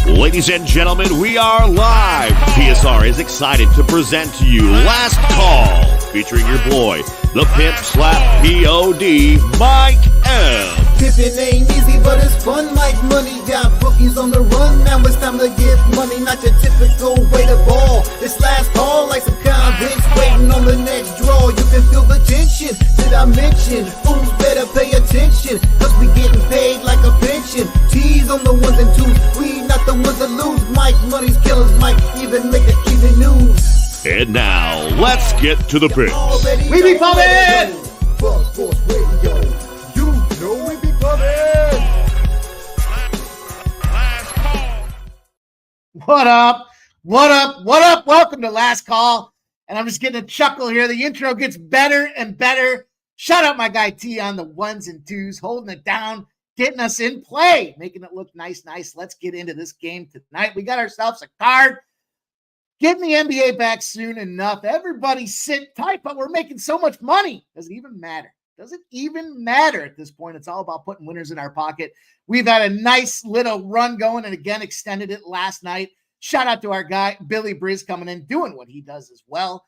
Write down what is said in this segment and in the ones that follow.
Ladies and gentlemen, we are live. PSR is excited to present to you Last Call, featuring your boy, the Pimp Slap P.O.D., Mike M. Pimpin' ain't easy, but it's fun like money. Got bookies on the run, now it's time to get money. Not the typical way to ball. It's last call like some convicts waiting on the next draw. You can feel the tension. Did I mention? Fools better pay attention, cause we getting paid like a pension. T's on the ones and twos, we not the ones that lose. Mike, money's killers, Mike even make the even news. And now, let's get to the picks. We be pumping! Buzz Sports Radio, you know we be pumping! What up? What up? What up? Welcome to Last Call. And I'm just getting a chuckle here. The intro gets better and better. Shout out my guy T on the ones and twos, holding it down, getting us in play, making it look nice. Let's get into this game tonight. We got ourselves a card. Getting the NBA back soon enough. Everybody sit tight, but we're making so much money. Does it even matter? Does it even matter at this point? It's all about putting winners in our pocket. We've had a nice little run going and again extended it last night. Shout out to our guy, Billy Briz, coming in, doing what he does as well.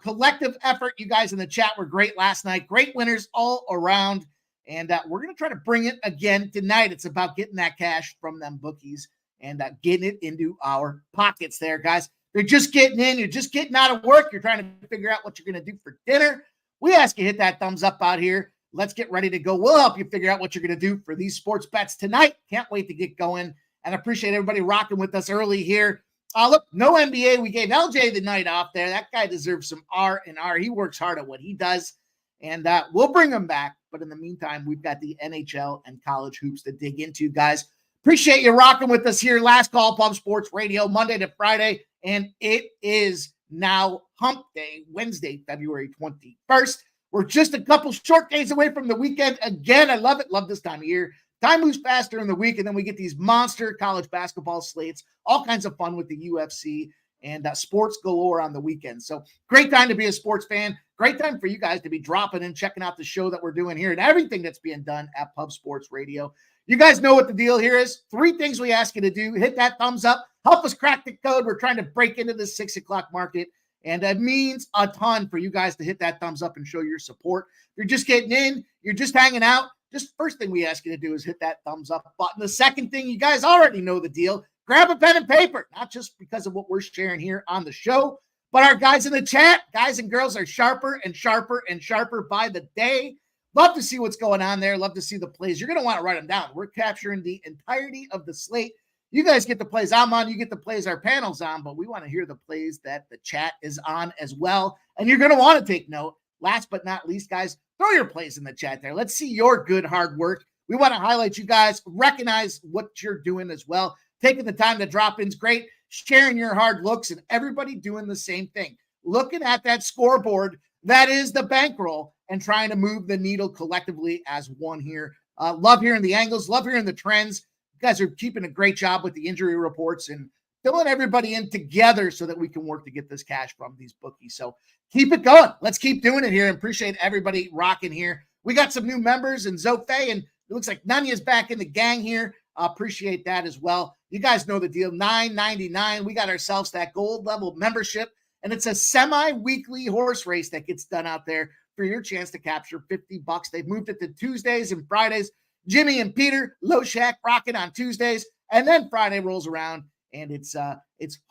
Collective effort. You guys in the chat were great last night. Great winners all around. And we're going to try to bring it again tonight. It's about getting that cash from them bookies and getting it into our pockets there, guys. You're just getting in. You're just getting out of work. You're trying to figure out what you're going to do for dinner. We ask you hit that thumbs up out here. Let's get ready to go. We'll help you figure out what you're going to do for these sports bets tonight. Can't wait to get going. And I appreciate everybody rocking with us early here. Look, no NBA. We gave LJ the night off there. That guy deserves some R&R. He works hard at what he does. And we'll bring him back. But in the meantime, we've got the NHL and college hoops to dig into, guys. Appreciate you rocking with us here. Last Call, Pub Sports Radio, Monday to Friday. And it is now Hump Day, Wednesday, February 21st. We're just a couple short days away from the weekend. Again, I love it. Love this time of year. Time moves faster in the week, and then we get these monster college basketball slates, all kinds of fun with the UFC, and sports galore on the weekend. So great time to be a sports fan. Great time for you guys to be dropping in, checking out the show that we're doing here and everything that's being done at Pub Sports Radio. You guys know what the deal here is. 3 things we ask you to do. Hit that thumbs up. Help us crack the code. We're trying to break into the 6 o'clock market, and it means a ton for you guys to hit that thumbs up and show your support. If you're just getting in, you're just hanging out, just first thing we ask you to do is hit that thumbs up button. The second thing, you guys already know the deal. Grab a pen and paper, not just because of what we're sharing here on the show, but our guys in the chat, guys and girls, are sharper and sharper and sharper by the day. Love to see what's going on there. Love to see the plays. You're going to want to write them down. We're capturing the entirety of the slate. You guys get the plays I'm on. You get the plays our panel's on, but we want to hear the plays that the chat is on as well. And you're going to want to take note. Last but not least, guys, throw your plays in the chat there. Let's see your good hard work. We want to highlight you guys, recognize what you're doing as well. Taking the time to drop in's great. Sharing your hard looks and everybody doing the same thing. Looking at that scoreboard, that is the bankroll, and trying to move the needle collectively as one here. Love hearing the angles, love hearing the trends. You guys are keeping a great job with the injury reports and filling everybody in together so that we can work to get this cash from these bookies. So keep it going. Let's keep doing it here and appreciate everybody rocking here. We got some new members and Zofe, and it looks like Nanya's back in the gang here. Appreciate that as well. You guys know the deal. $9.99. We got ourselves that gold level membership, and it's a semi-weekly horse race that gets done out there for your chance to capture $50. They've moved it to Tuesdays and Fridays. Jimmy and Peter, Low Shack rocking on Tuesdays, and then Friday rolls around, and it's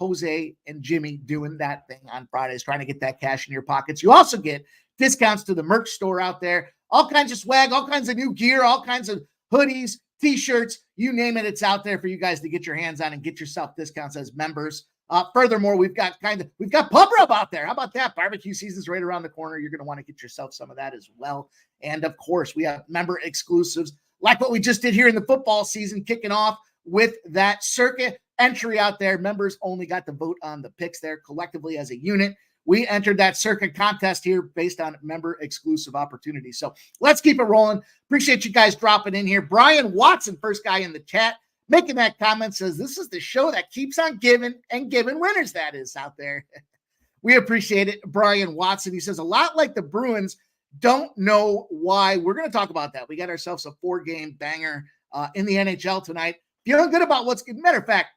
Jose and Jimmy doing that thing on Fridays, trying to get that cash in your pockets. You also get discounts to the merch store out there, all kinds of swag, all kinds of new gear, all kinds of hoodies, T-shirts, you name it, it's out there for you guys to get your hands on and get yourself discounts as members. Furthermore, we've got pub rub out there. How about that? Barbecue season's right around the corner. You're going to want to get yourself some of that as well. And of course, we have member exclusives like what we just did here in the football season, kicking off with that circuit entry out there. Members only got to vote on the picks there collectively as a unit. We entered that circuit contest here based on member exclusive opportunities. So let's keep it rolling. Appreciate you guys dropping in here. Brian Watson, first guy in the chat, making that comment, says this is the show that keeps on giving and giving winners. That is out there. We appreciate it. Brian Watson, he says a lot like the Bruins, don't know why. We're going to talk about that. We got ourselves a 4-game banger in the NHL tonight. Feeling good about what's good. Matter of fact,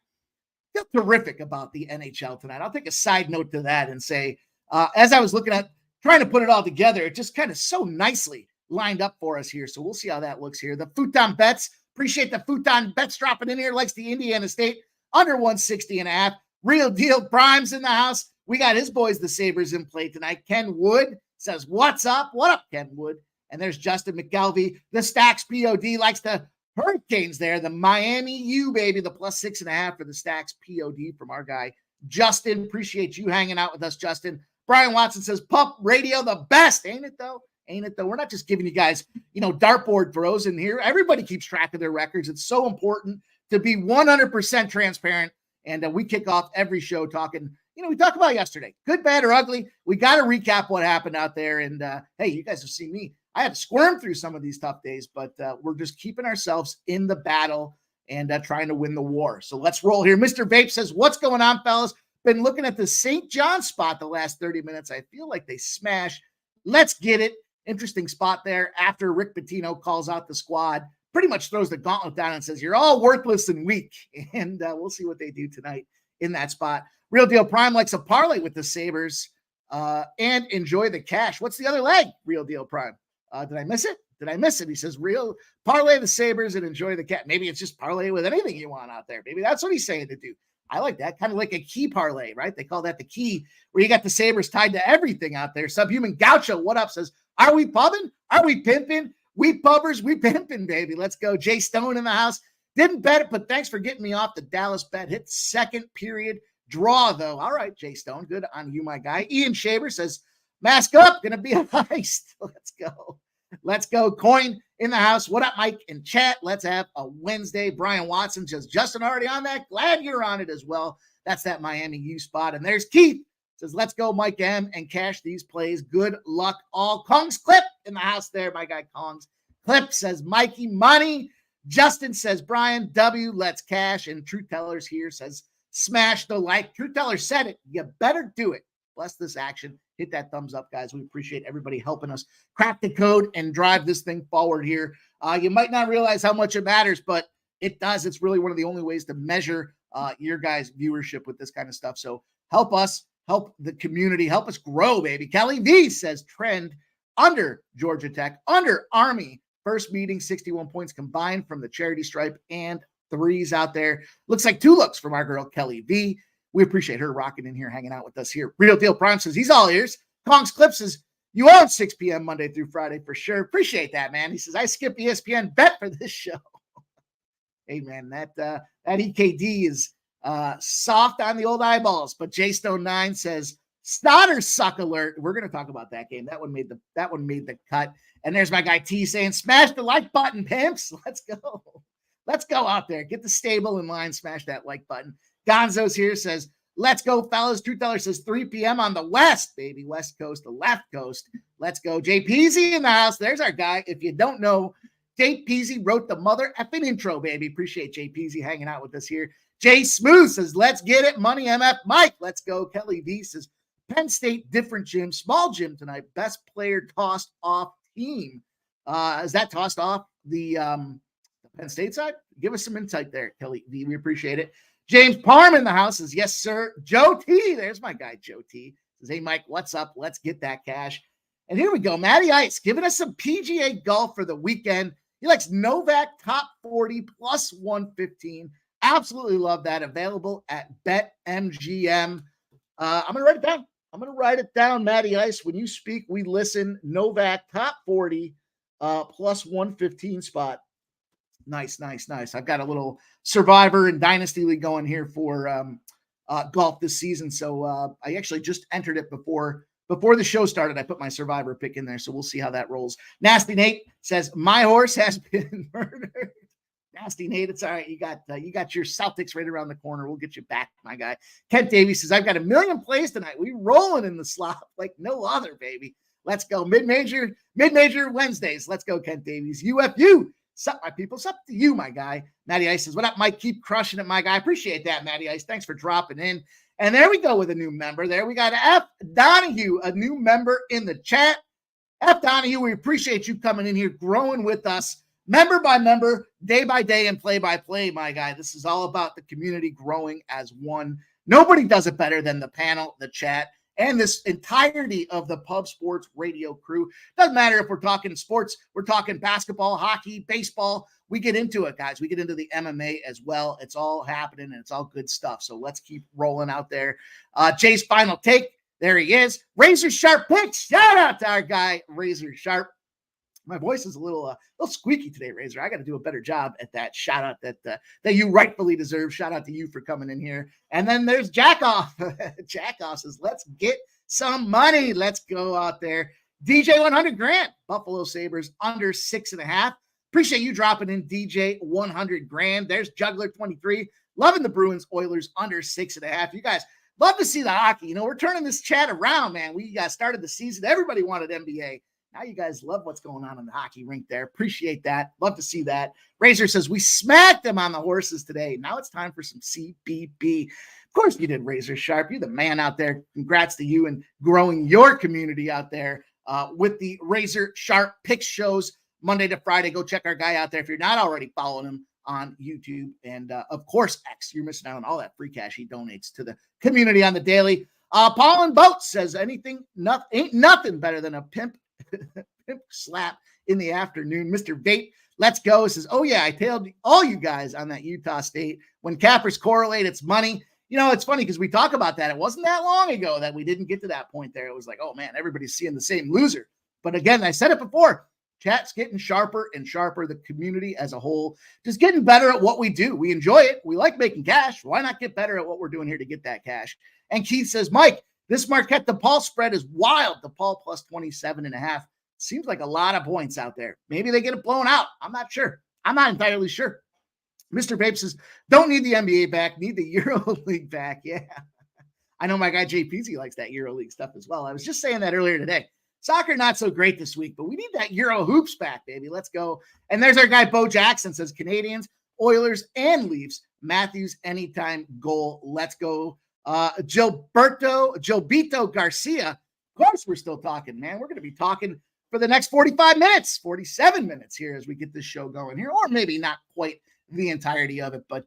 feel terrific about the NHL tonight. I'll take a side note to that and say, as I was looking at trying to put it all together, it just kind of so nicely lined up for us here. So we'll see how that looks here. The Futon Bets, appreciate the Futon Bets dropping in here. Likes the Indiana State under 160.5. Real Deal Primes in the house. We got his boys, the Sabres, in play tonight. Ken Wood says, what's up? What up, Ken Wood? And there's Justin McGelvey. The Stacks POD likes the Hurricanes there. The Miami U, baby, the +6.5 for the Stacks POD from our guy, Justin. Appreciate you hanging out with us, Justin. Brian Watson says, Pump Radio, the best. Ain't it, though? Ain't it, though? We're not just giving you guys, dartboard throws in here. Everybody keeps track of their records. It's so important to be 100% transparent. And we kick off every show talking, we talked about yesterday, good, bad, or ugly. We got to recap what happened out there. And, hey, you guys have seen me. I had to squirm through some of these tough days, but we're just keeping ourselves in the battle and trying to win the war. So let's roll here. Mr. Vape says, what's going on, fellas? Been looking at the St. John spot the last 30 minutes. I feel like they smash. Let's get it. Interesting spot there after Rick Pitino calls out the squad, pretty much throws the gauntlet down and says, you're all worthless and weak. And we'll see what they do tonight in that spot. Real Deal Prime likes a parlay with the Sabres and enjoy the cash. What's the other leg? Real Deal Prime. Did I miss it? He says, real parlay the Sabres and enjoy the cat. Maybe it's just parlay with anything you want out there. Maybe that's what he's saying to do. I like that. Kind of like a key parlay, right? They call that the key, where you got the Sabres tied to everything out there. Subhuman Gaucho, what up? Says, are we pubbing? Are we pimping? We pubbers, we pimping, baby. Let's go. Jay Stone in the house. Didn't bet it, but thanks for getting me off the Dallas bet. Hit second period. Draw, though. All right, Jay Stone. Good on you, my guy. Ian Shaver says, mask up. Going to be a heist. Let's go. Let's go. Coin in the house. What up, Mike? In chat. Let's have a Wednesday. Brian Watson says, Justin already on that. Glad you're on it as well. That's that Miami U spot. And there's Keith. Says, let's go, Mike M, and cash these plays. Good luck all. Kong's Clip in the house there. My guy Kong's Clip says, Mikey money. Justin says, Brian W, let's cash. And Truth Tellers here says, smash the like. Truth Teller said it. You better do it. Bless this action. Hit that thumbs up, guys. We appreciate everybody helping us crack the code and drive this thing forward here. You might not realize how much it matters, but it does. It's really one of the only ways to measure your guys' viewership with this kind of stuff. So help us, help the community, help us grow, baby. Kelly V says trend under Georgia Tech, under Army. First meeting, 61 points combined from the charity stripe and threes out there. Looks like 2 looks from our girl, Kelly V. We appreciate her rocking in here, hanging out with us here. Real Deal Prime says he's all ears. Kong's Clip says, you own 6 p.m. Monday through Friday for sure. Appreciate that, man. He says, I skip ESPN bet for this show. Hey, man, that EKD is soft on the old eyeballs. But J-Stone9 says, Stoddard suck alert. We're going to talk about that game. That one made the cut. And there's my guy T saying, smash the like button, pimps. Let's go. Let's go out there. Get the stable in line. Smash that like button. Gonzo's here says, let's go, fellas. Truth Teller says 3 p.m. on the West, baby. West Coast, the left coast. Let's go. Jay Peasy in the house. There's our guy. If you don't know, Jay Peasy wrote the mother effing intro, baby. Appreciate Jay Peasy hanging out with us here. Jay Smooth says, let's get it. Money MF Mike. Let's go. Kelly V says, Penn State, different gym, small gym tonight. Best player tossed off team. Is that tossed off the Penn State side? Give us some insight there, Kelly V. We appreciate it. James Parham in the house says, yes, sir. Joe T. There's my guy, Joe T. Says, hey, Mike, what's up? Let's get that cash. And here we go. Matty Ice giving us some PGA golf for the weekend. He likes Novak top 40 plus 115. Absolutely love that. Available at BetMGM. I'm going to write it down. Matty Ice. When you speak, we listen. Novak top 40 plus 115 spot. Nice. I've got a little Survivor and Dynasty League going here for golf this season. So I actually just entered it before the show started. I put my Survivor pick in there, so we'll see how that rolls. Nasty Nate says, my horse has been murdered. Nasty Nate, it's all right. You got your Celtics right around the corner. We'll get you back, my guy. Kent Davies says, I've got 1 million plays tonight. We rolling in the slop like no other, baby. Let's go. Mid-major Wednesdays. Let's go, Kent Davies. UFU. Sup, my people. Sup to you, my guy. Matty Ice says, what up, Mike? Keep crushing it, my guy. Appreciate that, Matty Ice. Thanks for dropping in. And there we go with a new member. There we got F. Donahue, a new member in the chat. F. Donahue, we appreciate you coming in here, growing with us. member by member, day by day, and play by play, my guy. This is all about the community growing as one. Nobody does it better than the panel, the chat, and this entirety of the Pub Sports Radio crew. Doesn't matter if we're talking sports, we're talking basketball, hockey, baseball. We get into it, guys. We get into the MMA as well. It's all happening, and it's all good stuff. So let's keep rolling out there. Jay's final take. There he is. Razor Sharp picks. Shout out to our guy, Razor Sharp. My voice is a little squeaky today, Razor. I got to do a better job at that shout out that you rightfully deserve. Shout out to you for coming in here. And then there's Jackoff. Jackoff says, let's get some money. Let's go out there. DJ 100 Grant, Buffalo Sabres under 6.5. Appreciate you dropping in, DJ 100 grand. There's Juggler 23. Loving the Bruins Oilers under 6.5. You guys love to see the hockey. You know, we're turning this chat around, man. We started the season. Everybody wanted NBA. Now you guys love what's going on in the hockey rink there. Appreciate that. Love to see that. Razor says, we smacked them on the horses today. Now it's time for some CBB. Of course you did, Razor Sharp. You're the man out there. Congrats to you and growing your community out there with the Razor Sharp pick shows Monday to Friday. Go check our guy out there if you're not already following him on YouTube. And, of course, X. You're missing out on all that free cash he donates to the community on the daily. Paul and Boat says, ain't nothing better than a pimp slap in the afternoon. Mr. Vape, let's go. Says, oh yeah, I tailed all you guys on that Utah State. When cappers correlate, it's money. You know, it's funny because we talk about that. It wasn't that long ago that we didn't get to that point there. It was like, oh man, everybody's seeing the same loser. But again, I said it before, chat's getting sharper and sharper. The community as a whole just getting better at what we do. We enjoy it. We like making cash. Why not get better at what we're doing here to get that cash? And Keith says, Mike, this Marquette DePaul spread is wild. DePaul plus 27.5. Seems like a lot of points out there. Maybe they get it blown out. I'm not sure. I'm not entirely sure. Mr. Vape says, don't need the NBA back. Need the EuroLeague back. Yeah. I know my guy Jay Peasy likes that EuroLeague stuff as well. I was just saying that earlier today. Soccer not so great this week, but we need that Euro hoops back, baby. Let's go. And there's our guy Bo Jackson says, Canadians, Oilers, and Leafs. anytime goal. Let's go. Gilberto Garcia. Of course, we're still talking, man. We're going to be talking for the next 45 minutes, 47 minutes here as we get this show going here, or maybe not quite the entirety of it, but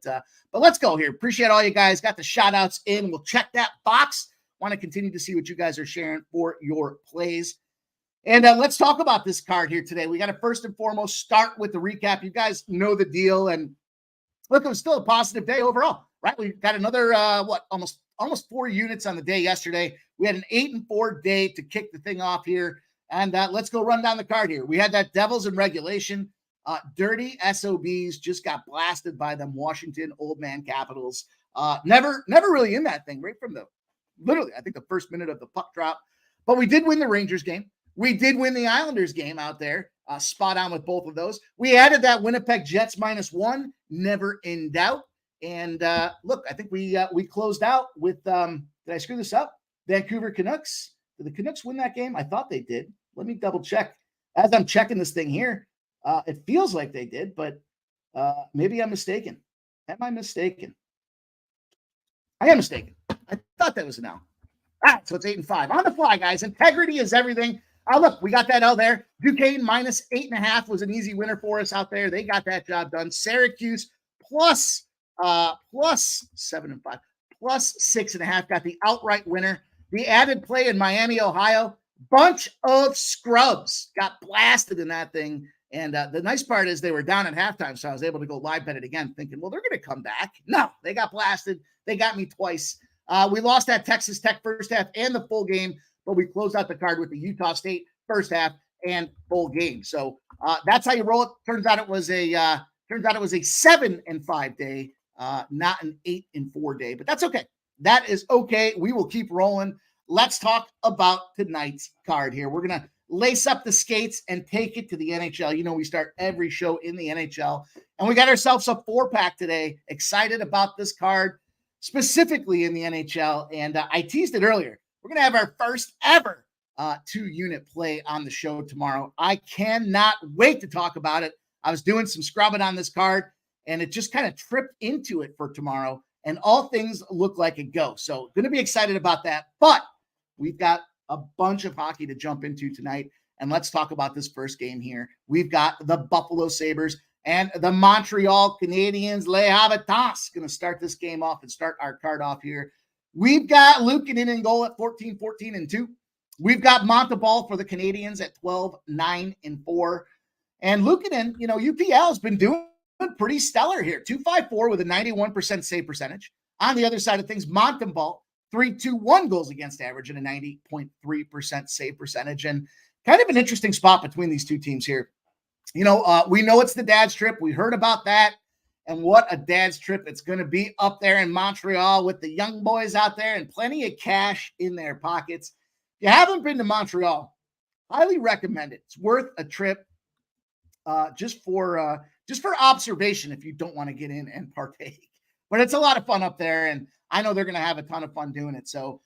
let's go here. Appreciate all you guys. Got the shout outs in. We'll check that box. Want to continue to see what you guys are sharing for your plays. And let's talk about this card here today. We got to first and foremost start with the recap. You guys know the deal. And look, it was still a positive day overall, right? We got another, almost 4 units on the day yesterday. We had an 8-4 day to kick the thing off here. And let's go run down the card here. We had that Devils in regulation. Dirty SOBs just got blasted by them Washington Old Man Capitals. Never really in that thing, right from literally, I think the first minute of the puck drop. But we did win the Rangers game. We did win the Islanders game out there. Spot on with both of those. We added that Winnipeg Jets -1, never in doubt. And look, I think we closed out with, did I screw this up? Vancouver Canucks. Did the Canucks win that game? I thought they did. Let me double check. As I'm checking this thing here, it feels like they did, but maybe I'm mistaken. Am I mistaken? I am mistaken. I thought that was an L. All right, so it's 8-5. On the fly, guys. Integrity is everything. Look, we got that L there. Duquesne -8.5 was an easy winner for us out there. They got that job done. Syracuse plus 7-5, plus 6.5 got the outright winner. The added play in Miami, Ohio, bunch of scrubs got blasted in that thing. And the nice part is they were down at halftime, so I was able to go live bet it again, thinking, well, they're going to come back. No, they got blasted. They got me twice. We lost that Texas Tech first half and the full game, but we closed out the card with the Utah State first half and full game. So that's how you roll it. Turns out it was a 7-5 day, not an 8-4 day, but that's okay. That is okay. We will keep rolling. Let's talk about tonight's card here. We're going to lace up the skates and take it to the NHL. You know, we start every show in the NHL, and we got ourselves a 4-pack today. Excited about this card, specifically in the NHL. And I teased it earlier. We're going to have our first ever 2-unit play on the show tomorrow. I cannot wait to talk about it. I was doing some scrubbing on this card, and it just kind of tripped into it for tomorrow, and all things look like a go. So going to be excited about that. But we've got a bunch of hockey to jump into tonight. And let's talk about this first game here. We've got the Buffalo Sabres and the Montreal Canadiens. Les Habitants going to start this game off and start our card off here. We've got Luukkonen in goal at 14-14-2. We've got Montembeault for the Canadiens at 12-9-4. And Luukkonen, UPL has been doing pretty stellar here. 2.54 with a 91% save percentage. On the other side of things, Montembeault, 3.21 goals against average and a 90.3% save percentage. And kind of an interesting spot between these two teams here. We know it's the dad's trip. We heard about that. And what a dad's trip it's going to be up there in Montreal with the young boys out there and plenty of cash in their pockets. If you haven't been to Montreal, highly recommend it. It's worth a trip just for observation if you don't want to get in and partake. But it's a lot of fun up there, and I know they're going to have a ton of fun doing it. So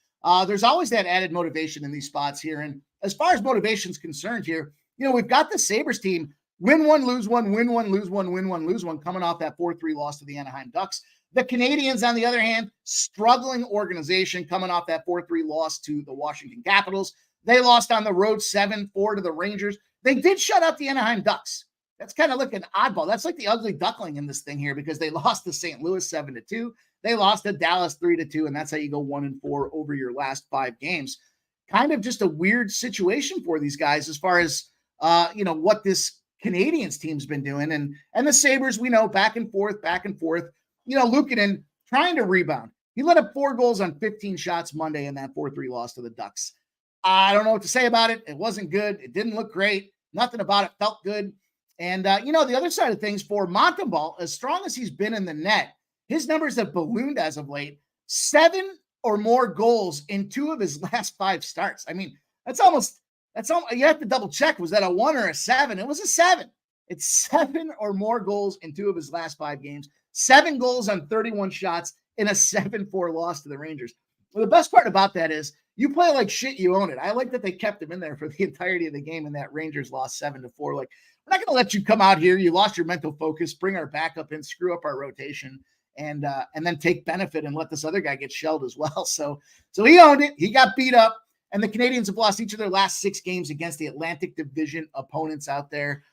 there's always that added motivation in these spots here. And as far as motivation is concerned here, we've got the Sabres team win one, lose one, win one, lose one, win one, lose one, coming off that 4-3 loss to the Anaheim Ducks. The Canadiens, on the other hand, struggling organization coming off that 4-3 loss to the Washington Capitals. They lost on the road 7-4 to the Rangers. They did shut out the Anaheim Ducks. That's kind of looking oddball. That's like the ugly duckling in this thing here because they lost to St. Louis 7-2. They lost to Dallas 3-2, and that's how you go 1-4 over your last 5 games. Kind of just a weird situation for these guys as far as, what this Canadiens team's been doing. And the Sabres, we know, back and forth. Luukkonen trying to rebound. He let up 4 goals on 15 shots Monday in that 4-3 loss to the Ducks. I don't know what to say about it. It wasn't good. It didn't look great. Nothing about it felt good. And, the other side of things for Montembeault, as strong as he's been in the net, his numbers have ballooned as of late. 7 or more goals in 2 of his last 5 starts. I mean, that's almost, you have to double check. Was that a 1 or a 7? It was a 7. It's 7 or more goals in 2 of his last 5 games. 7 goals on 31 shots in a 7-4 loss to the Rangers. Well, the best part about that is you play like shit, you own it. I like that they kept him in there for the entirety of the game, and that Rangers lost 7-4. Like, we're not going to let you come out here. You lost your mental focus, bring our backup in, screw up our rotation, and then take benefit and let this other guy get shelled as well. So he owned it. He got beat up, and the Canadiens have lost each of their last 6 games against the Atlantic Division opponents out there.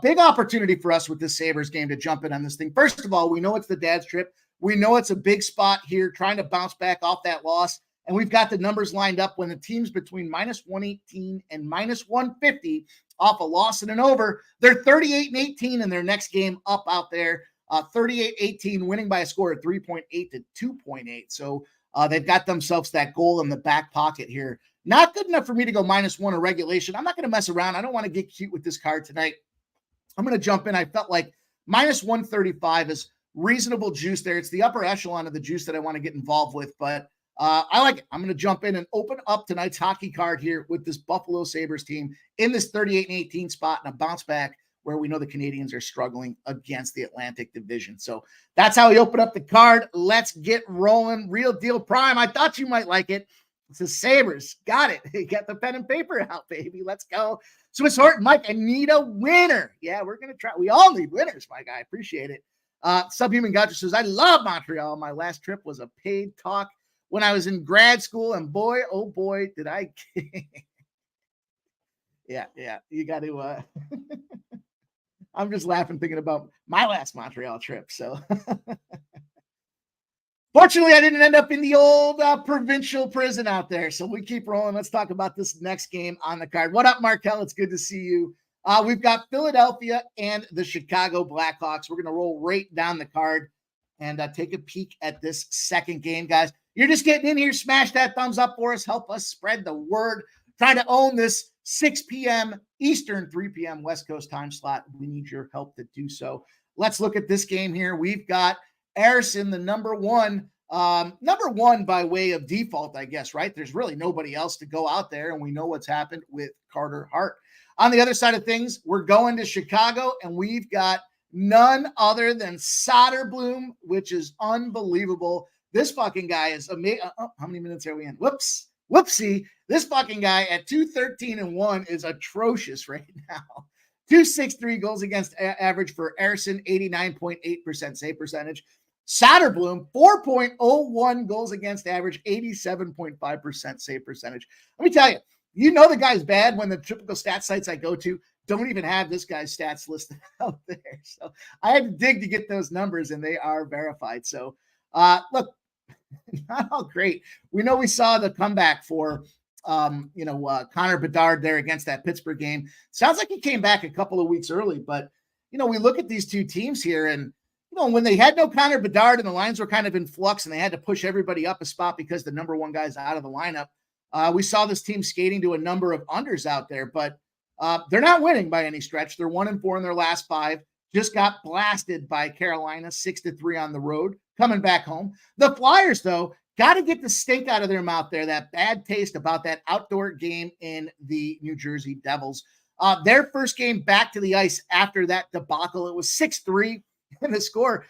Big opportunity for us with this Sabres game to jump in on this thing. First of all, we know it's the dad's trip. We know it's a big spot here, trying to bounce back off that loss. And we've got the numbers lined up when the team's between -118 and -150 off a loss and an over. They're 38-18 in their next game up out there. 38-18, winning by a score of 3.8 to 2.8. So they've got themselves that goal in the back pocket here. Not good enough for me to go -1 or regulation. I'm not going to mess around. I don't want to get cute with this card tonight. I'm going to jump in. I felt like -135 is reasonable juice there. It's the upper echelon of the juice that I want to get involved with, but I like it. I'm going to jump in and open up tonight's hockey card here with this Buffalo Sabres team in this 38-18 spot and a bounce back where we know the Canadiens are struggling against the Atlantic Division. So that's how we open up the card. Let's get rolling. Real Deal Prime. I thought you might like it. It's the Sabres. Got it. Get the pen and paper out, baby. Let's go. Swiss Horton, Mike, I need a winner. Yeah, we're going to try. We all need winners, my guy. Appreciate it. Subhuman Gotcha says, I love Montreal. My last trip was a paid talk when I was in grad school, and boy, oh boy, did I. yeah, you got to. I'm just laughing thinking about my last Montreal trip. So, fortunately, I didn't end up in the old provincial prison out there. So we keep rolling. Let's talk about this next game on the card. What up, Markel? It's good to see you. We've got Philadelphia and the Chicago Blackhawks. We're going to roll right down the card and take a peek at this second game, guys. You're just getting in here. Smash that thumbs up for us. Help us spread the word. Try to own this 6 p.m. Eastern, 3 p.m. West Coast time slot. We need your help to do so. Let's look at this game here. We've got Ersson, the number one by way of default, I guess, right? There's really nobody else to go out there, and we know what's happened with Carter Hart. On the other side of things, we're going to Chicago, and we've got none other than Soderblom, which is unbelievable. This fucking guy is amazing. How many minutes are we in? Whoopsie. This fucking guy at 2-13-1 is atrocious right now. 2.63 goals against average for Ersson, 89.8% save percentage. Soderblom, 4.01 goals against average, 87.5% save percentage. Let me tell you, You know the guy's bad when the typical stat sites I go to don't even have this guy's stats listed out there. So I had to dig to get those numbers, and they are verified. So look, not all great. We know we saw the comeback for Connor Bedard there against that Pittsburgh game. Sounds like he came back a couple of weeks early, but we look at these two teams here, and when they had no Connor Bedard and the lines were kind of in flux and they had to push everybody up a spot because the number one guy's out of the lineup, we saw this team skating to a number of unders out there, but they're not winning by any stretch. They're 1-4 in their last 5. Just got blasted by Carolina 6-3 on the road, coming back home. The Flyers, though, got to get the stink out of their mouth there, that bad taste about that outdoor game in the New Jersey Devils. Their first game back to the ice after that debacle, it was 6-3 in the score.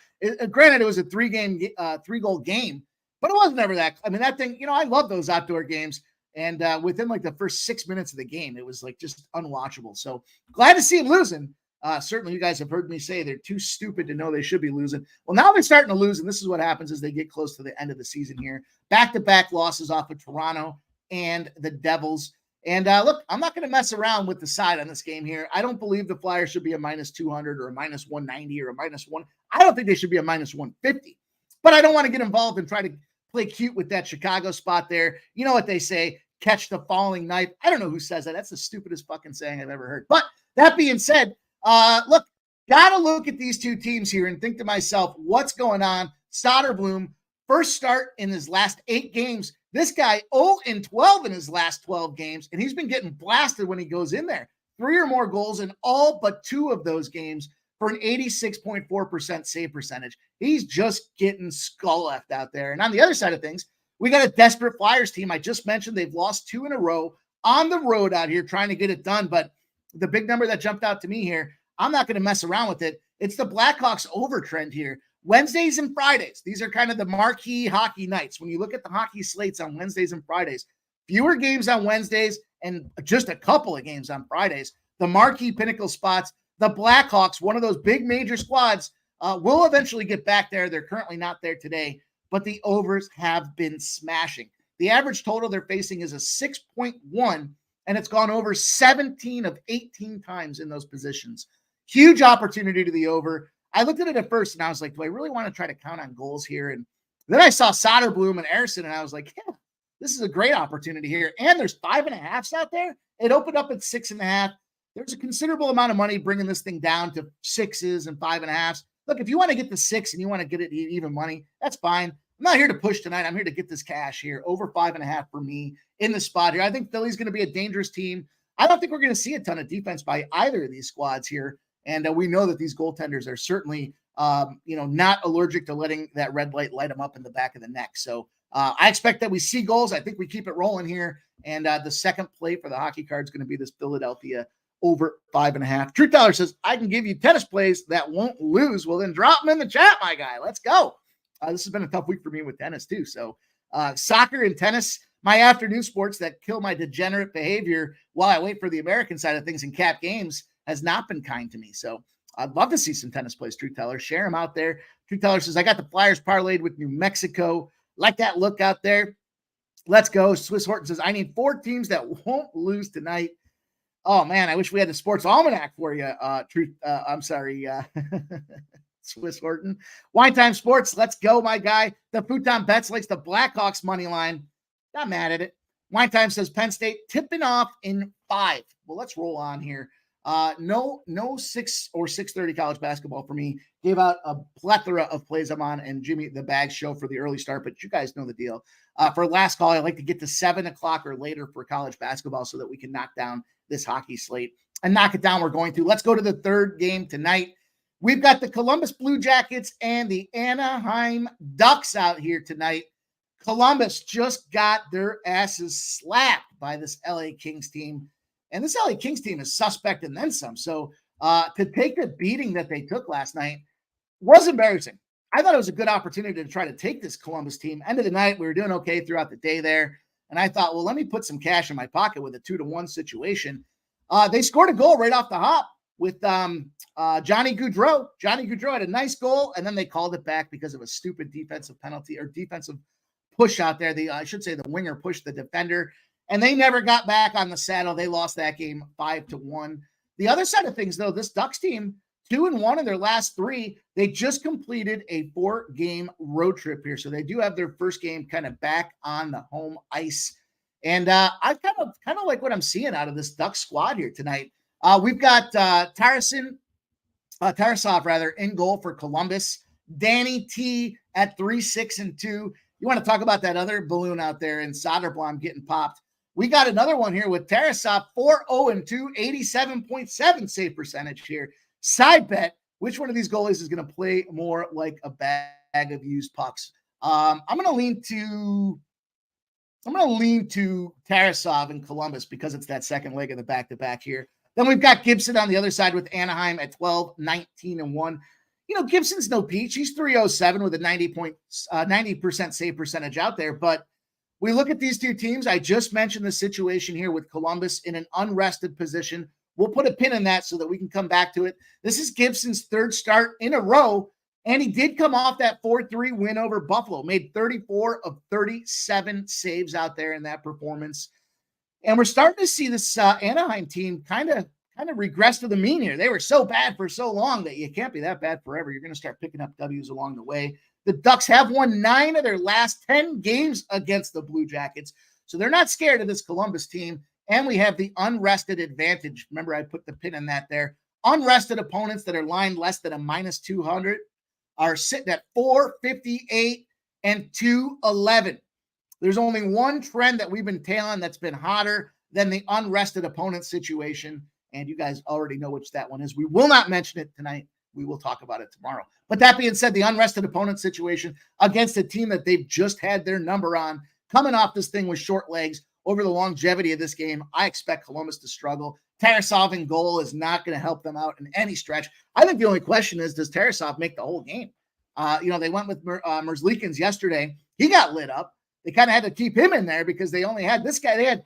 Granted, it was a 3-goal game, but it wasn't ever that. I mean, that thing, I love those outdoor games. And within like the first 6 minutes of the game, it was like just unwatchable. So glad to see them losing. Certainly, you guys have heard me say they're too stupid to know they should be losing. Well, now they're starting to lose, and this is what happens as they get close to the end of the season here. Back-to-back losses off of Toronto and the Devils. And look, I'm not going to mess around with the side on this game here. I don't believe the Flyers should be a -200 or a -190 or a -1. I don't think they should be a -150. But I don't want to get involved and try to play cute with that Chicago spot there. You know what they say, catch the falling knife. I don't know who says that. That's the stupidest fucking saying I've ever heard. But that being said, look, got to look at these two teams here and think to myself, what's going on? Soderblom, first start in his last 8 games. This guy 0-12 in his last 12 games, and he's been getting blasted when he goes in there. 3 or more goals in all but 2 of those games for an 86.4% save percentage. He's just getting skull left out there. And on the other side of things, we got a desperate Flyers team. I just mentioned they've lost 2 in a row on the road out here trying to get it done. But the big number that jumped out to me here, I'm not going to mess around with it. It's the Blackhawks over trend here. Wednesdays and Fridays. These are kind of the marquee hockey nights. When you look at the hockey slates on Wednesdays and Fridays, fewer games on Wednesdays and just a couple of games on Fridays. The marquee pinnacle spots, the Blackhawks, one of those big major squads, will eventually get back there. They're currently not there today, but the overs have been smashing. The average total they're facing is a 6.1, and it's gone over 17 of 18 times in those positions. Huge opportunity to the over. I looked at it at first, and I was like, do I really want to try to count on goals here? And then I saw Soderblom and Eriksson, and I was like, yeah, this is a great opportunity here. And there's 5.5s out there. It opened up at 6.5. There's a considerable amount of money bringing this thing down to 6s and 5.5s. Look, if you want to get the 6 and you want to get it even money, that's fine. I'm not here to push tonight. I'm here to get this cash here. Over 5.5 for me in the spot here. I think Philly's going to be a dangerous team. I don't think we're going to see a ton of defense by either of these squads here. And we know that these goaltenders are certainly, not allergic to letting that red light light them up in the back of the neck. So I expect that we see goals. I think we keep it rolling here. And the second play for the hockey card is going to be this Philadelphia over 5.5. Truth Teller says, I can give you tennis plays that won't lose. Well, then drop them in the chat, my guy. Let's go. This has been a tough week for me with tennis too. So soccer and tennis, my afternoon sports that kill my degenerate behavior while I wait for the American side of things and cap games, has not been kind to me. So I'd love to see some tennis plays, Truth Teller. Share them out there. Truth Teller says, I got the Flyers parlayed with New Mexico. Like that look out there. Let's go. Swiss Horton says, I need 4 teams that won't lose tonight. Oh, man, I wish we had the sports almanac for you. Swiss Horton. Wine Time Sports, let's go, my guy. The Futon Bets likes the Blackhawks money line. Not mad at it. Wine Time says Penn State tipping off in 5. Well, let's roll on here. No 6 or 6:30 college basketball for me. Gave out a plethora of plays I'm on and Jimmy the Bag show for the early start, but you guys know the deal. For last call, I like to get to 7 o'clock or later for college basketball so that we can knock down this hockey slate and knock it down. We're going to. Let's go to the third game tonight. We've got the Columbus Blue Jackets and the Anaheim Ducks out here tonight. Columbus just got their asses slapped by this LA Kings team. And this LA Kings team is suspect and then some. So to take the beating that they took last night was embarrassing. I thought it was a good opportunity to try to take this Columbus team. End of the night, we were doing okay throughout the day there. And I thought, well, let me put some cash in my pocket with a 2-1 situation. They scored a goal right off the hop with Johnny Gaudreau. Johnny Gaudreau had a nice goal, and then they called it back because of a stupid defensive penalty or defensive push out there. I should say the winger pushed the defender. and they never got back on the saddle. They lost that game 5-1. The other side of things, though, this Ducks team, 2-1 in their last 3. They just completed a 4-game road trip here. So they do have their first game kind of back on the home ice. And I kind of like what I'm seeing out of this Ducks squad here tonight. We've got Tarasov in goal for Columbus. Danny T at 3-6-2. You want to talk about that other balloon out there in Soderblom getting popped. We got another one here with Tarasov, 4-0-2, 87.7 save percentage here. Side bet, which one of these goalies is going to play more like a bag of used pucks? I'm going to lean to Tarasov in Columbus because it's that second leg of the back-to-back here. Then we've got Gibson on the other side with Anaheim at 12-19-1. You know, Gibson's no peach. He's 307 with a 90% save percentage out there. But we look at these two teams. I just mentioned the situation here with Columbus in an unrested position. We'll put a pin in that so that we can come back to it. This is Gibson's third start in a row, and he did come off that 4-3 win over Buffalo, made 34 of 37 saves out there in that performance. And we're starting to see this Anaheim team kind of regress to the mean here. They were so bad for so long that you can't be that bad forever. You're going to start picking up W's along the way. The Ducks have won 9 of their last 10 games against the Blue Jackets, so they're not scared of this Columbus team. And we have the unrested advantage. Remember, I put the pin in that there. Unrested opponents that are lined less than a -200 are sitting at 458 and 211. There's only one trend that we've been tailing that's been hotter than the unrested opponent situation. And you guys already know which that one is. We will not mention it tonight. We will talk about it tomorrow. But that being said, the unrested opponent situation against a team that they've just had their number on, coming off this thing with short legs, over the longevity of this game, I expect Columbus to struggle. Tarasov in goal is not going to help them out in any stretch. I think the only question is, does Tarasov make the whole game? They went with Merzlikins yesterday. He got lit up. They kind of had to keep him in there because they only had this guy. They had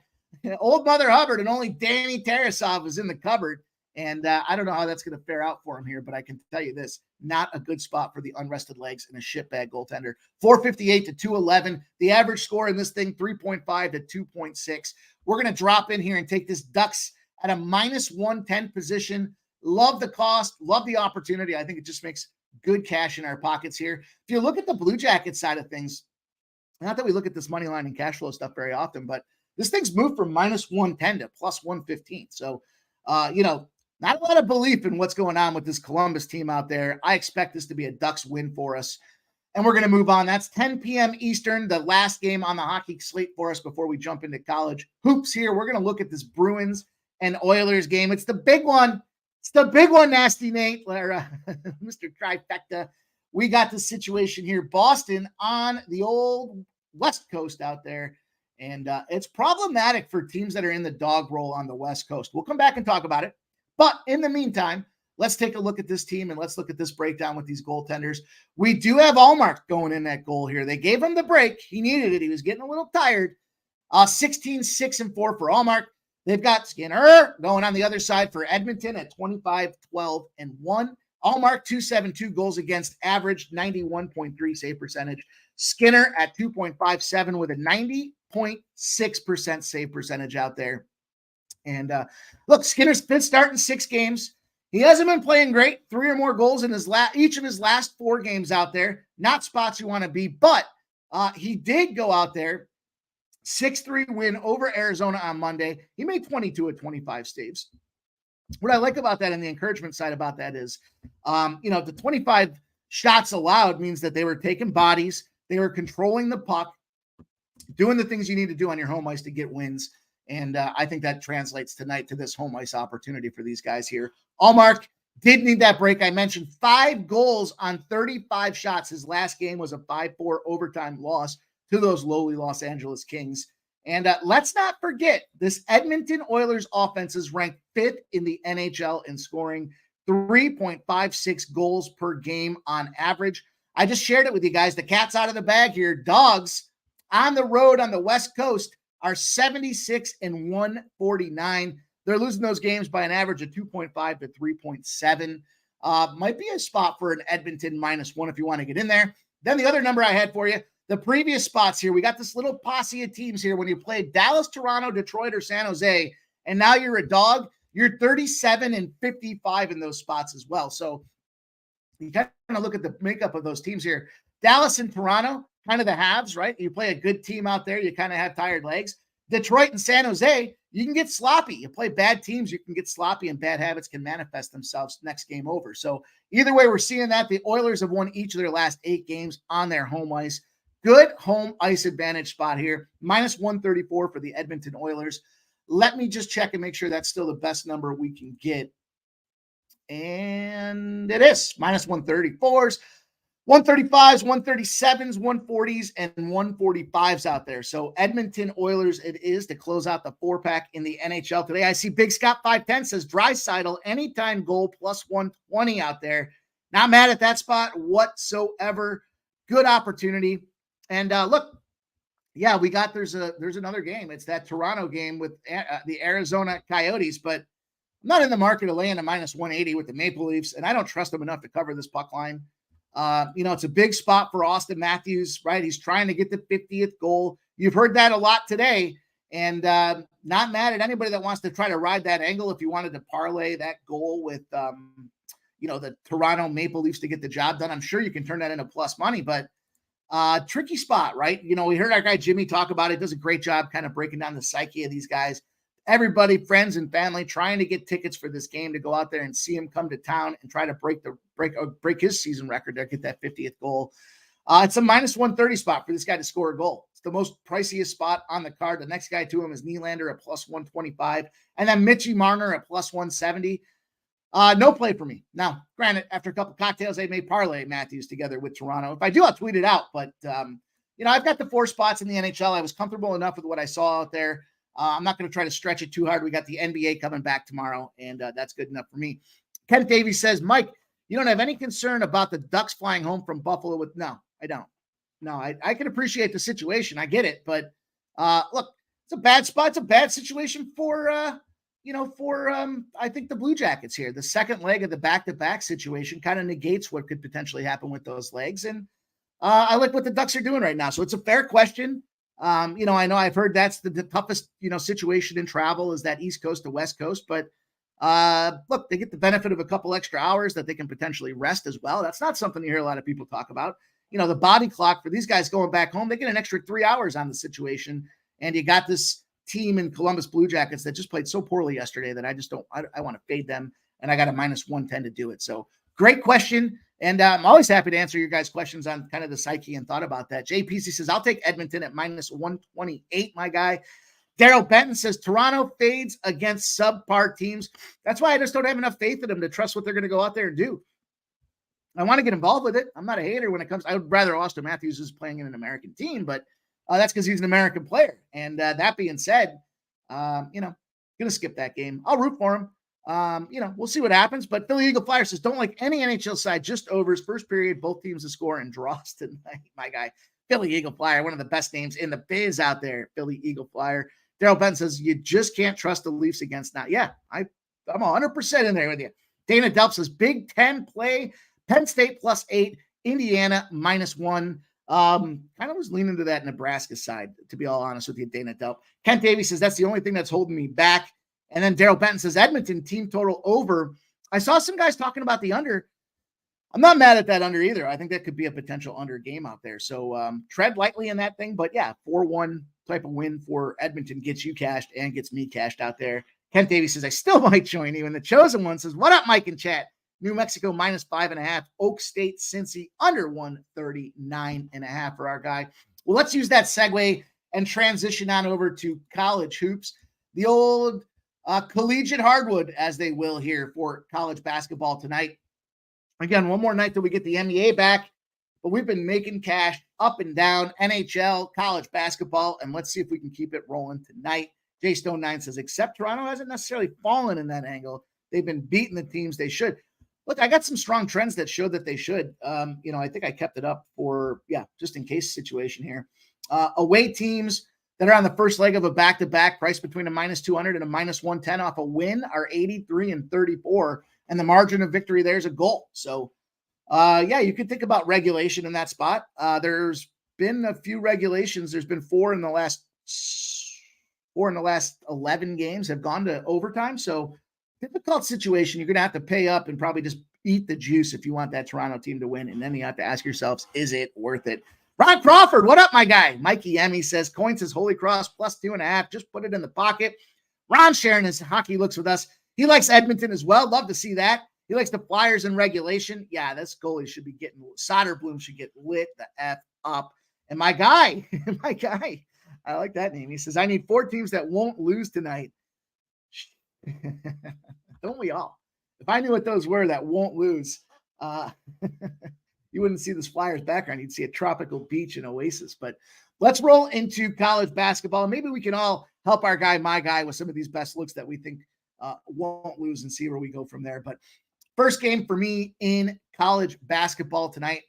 old Mother Hubbard, and only Danny Tarasov was in the cupboard. And I don't know how that's going to fare out for him here, but I can tell you this, not a good spot for the unrested legs and a shitbag goaltender. 458 to 211. The average score in this thing, 3.5 to 2.6. We're going to drop in here and take this Ducks at a -110 position. Love the cost, love the opportunity. I think it just makes good cash in our pockets here. If you look at the Blue Jacket side of things, not that we look at this money line and cash flow stuff very often, but this thing's moved from -110 to +115. So, not a lot of belief in what's going on with this Columbus team out there. I expect this to be a Ducks win for us. And we're going to move on. That's 10 p.m. Eastern, the last game on the hockey slate for us before we jump into college hoops here. We're going to look at this Bruins and Oilers game. It's the big one. It's the big one, Nasty Nate, or Mr. Trifecta. We got the situation here. Boston on the old West Coast out there. And it's problematic for teams that are in the dog roll on the West Coast. We'll come back and talk about it. But in the meantime, let's take a look at this team and let's look at this breakdown with these goaltenders. We do have Allmark going in that goal here. They gave him the break. He needed it. He was getting a little tired. 16-6-4 for Allmark. They've got Skinner going on the other side for Edmonton at 25-12-1. Allmark 272 goals against average, 91.3 save percentage. Skinner at 2.57 with a 90.6% save percentage out there. And look, Skinner's fifth start in 6 games. He hasn't been playing great. 3 or more goals in each of his last 4 games out there. Not spots you want to be, but he did go out there. 6-3 win over Arizona on Monday. He made 22 of 25 saves. What I like about that and the encouragement side about that is, the 25 shots allowed means that they were taking bodies. They were controlling the puck, doing the things you need to do on your home ice to get wins. And I think that translates tonight to this home ice opportunity for these guys here. Allmark did need that break. I mentioned 5 goals on 35 shots. His last game was a 5-4 overtime loss to those lowly Los Angeles Kings. And let's not forget, this Edmonton Oilers offense is ranked 5th in the NHL in scoring, 3.56 goals per game on average. I just shared it with you guys. The cat's out of the bag here. Dogs on the road on the West Coast are 76 and 149. They're losing those games by an average of 2.5 to 3.7. Might be a spot for an Edmonton -1 if you want to get in there. Then the other number I had for you, the previous spots here, we got this little posse of teams here. When you play Dallas, Toronto, Detroit, or San Jose, and now you're a dog, you're 37 and 55 in those spots as well. So you kind of look at the makeup of those teams here. Dallas and Toronto, kind of the halves, right? You play a good team out there, you kind of have tired legs. Detroit and San Jose, you can get sloppy. You play bad teams, you can get sloppy, and bad habits can manifest themselves next game over. So either way, we're seeing that. The Oilers have won each of their last 8 games on their home ice. Good home ice advantage spot here. Minus 134 for the Edmonton Oilers. Let me just check and make sure that's still the best number we can get. And it is. Minus 134s, 135s, 137s, 140s, and 145s out there. So Edmonton Oilers it is to close out the 4-pack in the NHL today. I see Big Scott 510 says Draisaitl anytime goal plus 120 out there. Not mad at that spot whatsoever. Good opportunity. And look, yeah, we got there's another game. It's that Toronto game with the Arizona Coyotes, but I'm not in the market of laying a minus 180 with the Maple Leafs, and I don't trust them enough to cover this puck line. It's a big spot for Austin Matthews, right? He's trying to get the 50th goal. You've heard that a lot today, and not mad at anybody that wants to try to ride that angle. If you wanted to parlay that goal with, the Toronto Maple Leafs to get the job done, I'm sure you can turn that into plus money, but tricky spot, right? We heard our guy Jimmy talk about it. Does a great job kind of breaking down the psyche of these guys. Everybody, friends and family, trying to get tickets for this game to go out there and see him come to town and try to break his season record there, get that 50th goal. It's a minus 130 spot for this guy to score a goal. It's the most priciest spot on the card. The next guy to him is Nylander at plus 125, and then Mitchie Marner at plus 170. No play for me. Now, granted, after a couple cocktails, they may parlay Matthews together with Toronto. If I do, I'll tweet it out. But, I've got the 4 spots in the NHL. I was comfortable enough with what I saw out there. I'm not going to try to stretch it too hard. We got the NBA coming back tomorrow, and that's good enough for me. Ken Davies says, Mike, you don't have any concern about the Ducks flying home from Buffalo with – no, I don't. No, I can appreciate the situation. I get it. But, look, it's a bad spot. It's a bad situation for I think the Blue Jackets here. The second leg of the back-to-back situation kind of negates what could potentially happen with those legs. And I like what the Ducks are doing right now. So it's a fair question. I know I've heard that's the toughest, situation in travel is that East Coast to West Coast. But look, they get the benefit of a couple extra hours that they can potentially rest as well. That's not something you hear a lot of people talk about. The body clock for these guys going back home, they get an extra 3 hours on the situation. And you got this team in Columbus Blue Jackets that just played so poorly yesterday that I just don't, I want to fade them. And I got a minus 110 to do it. So great question. And I'm always happy to answer your guys' questions on kind of the psyche and thought about that. JPC says, I'll take Edmonton at minus 128, my guy. Daryl Benton says, Toronto fades against subpar teams. That's why I just don't have enough faith in them to trust what they're going to go out there and do. I want to get involved with it. I'm not a hater when it comes. I would rather Austin Matthews is playing in an American team, but that's because he's an American player. And that being said, going to skip that game. I'll root for him. We'll see what happens. But Philly Eagle Flyer says, don't like any NHL side, just overs. First period, both teams to score and draws tonight. My guy, Philly Eagle Flyer, one of the best names in the biz out there. Philly Eagle Flyer. Daryl Benton says, you just can't trust the Leafs against now. Yeah, I'm 100% in there with you. Dana Delp says, Big Ten play, Penn State plus 8, Indiana minus 1. Kind of was leaning to that Nebraska side, to be all honest with you, Dana Delp. Kent Davies says, that's the only thing that's holding me back. And then Daryl Benton says, Edmonton team total over. I saw some guys talking about the under. I'm not mad at that under either. I think that could be a potential under game out there. So tread lightly in that thing. But yeah, 4-1 type of win for Edmonton gets you cashed and gets me cashed out there. Kent Davies says, I still might join you. And the chosen one says, what up, Mike and chat? New Mexico minus 5.5. Oak State, Cincy under 139.5 for our guy. Well, let's use that segue and transition on over to college hoops. The old collegiate hardwood, as they will here for college basketball tonight. Again, one more night till we get the NBA back, but we've been making cash up and down, NHL, college basketball, and let's see if we can keep it rolling tonight. J Stone 9 says, except Toronto hasn't necessarily fallen in that angle. They've been beating the teams they should. Look, I got some strong trends that show that they should. I think I kept it up for, just in case situation here. Away teams that are on the first leg of a back-to-back, price between a minus 200 and a minus 110 off a win are 83 and 34. And the margin of victory there's a goal. So, you could think about regulation in that spot. There's been a few regulations. There's been four in the last 11 games have gone to overtime. So difficult situation. You're going to have to pay up and probably just eat the juice if you want that Toronto team to win. And then you have to ask yourselves, is it worth it? Ron Crawford, what up, my guy? Mikey Emmy says, Coin says Holy Cross plus 2.5. Just put it in the pocket. Ron sharing his hockey looks with us. He likes Edmonton as well. Love to see that. He likes the Flyers in regulation. Yeah, this goalie should be getting, Soderblom should get lit the F up. And my guy, I like that name. He says, I need 4 teams that won't lose tonight. Don't we all? If I knew what those were that won't lose, you wouldn't see this Flyers background. You'd see a tropical beach and oasis. But let's roll into college basketball. Maybe we can all help our guy, my guy, with some of these best looks that we think won't lose and see where we go from there. But first game for me in college basketball tonight,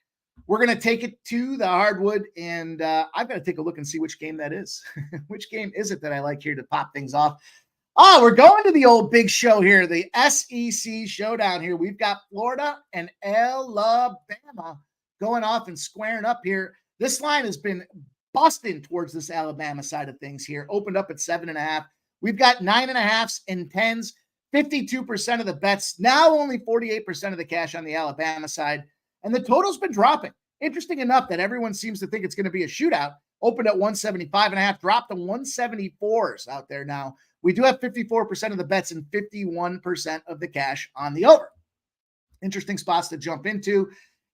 we're going to take it to the hardwood, and I've got to take a look and see which game that is. Which game is it that I like here to pop things off? Oh, we're going to the old big show here, the SEC showdown here. We've got Florida and Alabama going off and squaring up here. This line has been busting towards this Alabama side of things here. Opened up at 7.5. We've got 9.5s and 10s, 52% of the bets, now only 48% of the cash on the Alabama side. And the total's been dropping. Interesting enough that everyone seems to think it's going to be a shootout. Opened at 175.5, dropped to 174s out there now. We do have 54% of the bets and 51% of the cash on the over. Interesting spots to jump into.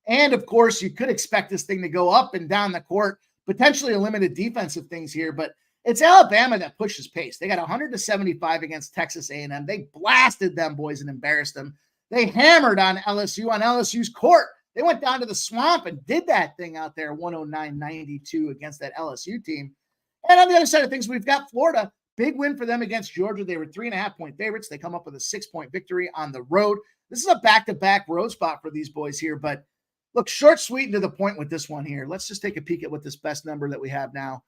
And of course, you could expect this thing to go up and down the court, potentially a limited defensive things here, but it's Alabama that pushes pace. They got 100-75 against Texas A&M. They blasted them boys and embarrassed them. They hammered on LSU on LSU's court. They went down to the swamp and did that thing out there, 109-92 against that LSU team. And on the other side of things, we've got Florida. Big win for them against Georgia. They were 3.5-point favorites. They come up with a 6-point victory on the road. This is a back-to-back road spot for these boys here, but look, short, sweet, and to the point with this one here. Let's just take a peek at what this best number that we have now.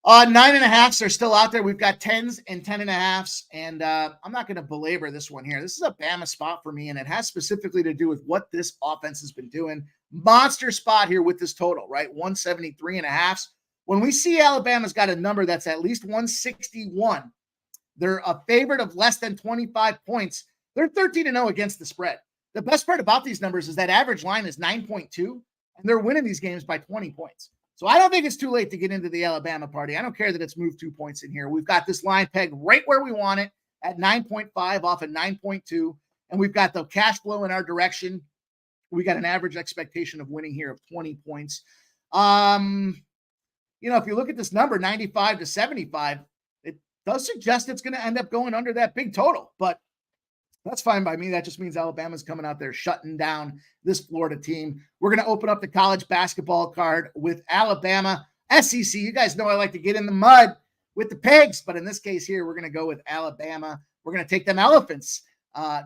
9.5s are still out there. We've got 10s and 10.5s, and I'm not going to belabor this one here. This is a Bama spot for me, and it has specifically to do with what this offense has been doing. Monster spot here with this total, right? 173.5s. When we see Alabama's got a number that's at least 161, they're a favorite of less than 25 points. They're 13-0 against the spread. The best part about these numbers is that average line is 9.2, and they're winning these games by 20 points. So I don't think it's too late to get into the Alabama party. I don't care that it's moved 2 points in here. We've got this line pegged right where we want it at 9.5 off at 9.2, and we've got the cash flow in our direction. We got an average expectation of winning here of 20 points. If you look at this number, 95-75, it does suggest it's going to end up going under that big total, but that's fine by me. That just means Alabama's coming out there shutting down this Florida team. We're going to open up the college basketball card with Alabama. SEC, you guys know I like to get in the mud with the pigs, but in this case here, we're going to go with Alabama. We're going to take them Elephants,